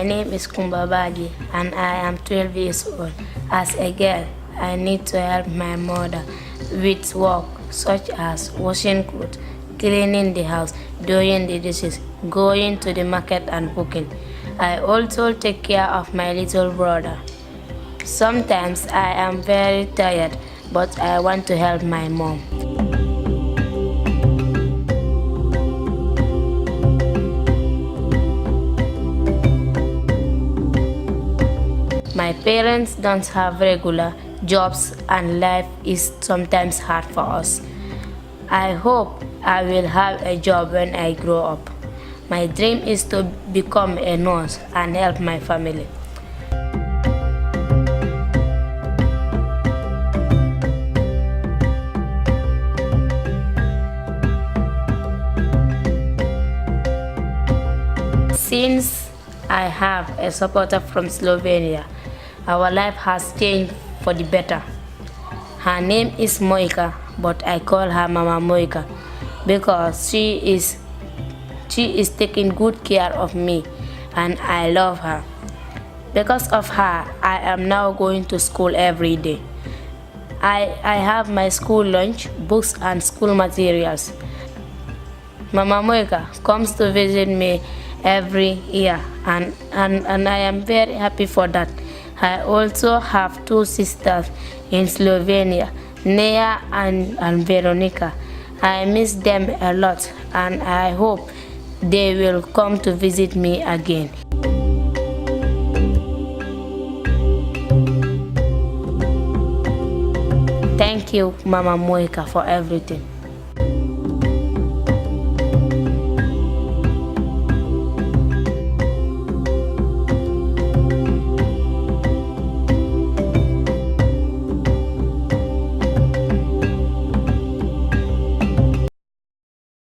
My name is Kumbabaji and I am 12 years old. As a girl, I need to help my mother with work such as washing clothes, cleaning the house, doing the dishes, going to the market and cooking. I also take care of my little brother. Sometimes I am very tired, but I want to help my mom. My parents don't have regular jobs and life is sometimes hard for us. I hope I will have a job when I grow up. My dream is to become a nurse and help my family. Since I have a supporter from Slovenia, our life has changed for the better. Her name is Moika, but I call her Mama Moika because she is taking good care of me and I love her. Because of her, I am now going to school every day. I have my school lunch, books and school materials. Mama Moika comes to visit me every year and I am very happy for that. I also have two sisters in Slovenia, Nea and Veronica. I miss them a lot and I hope they will come to visit me again. Thank you, Mama Moika, for everything.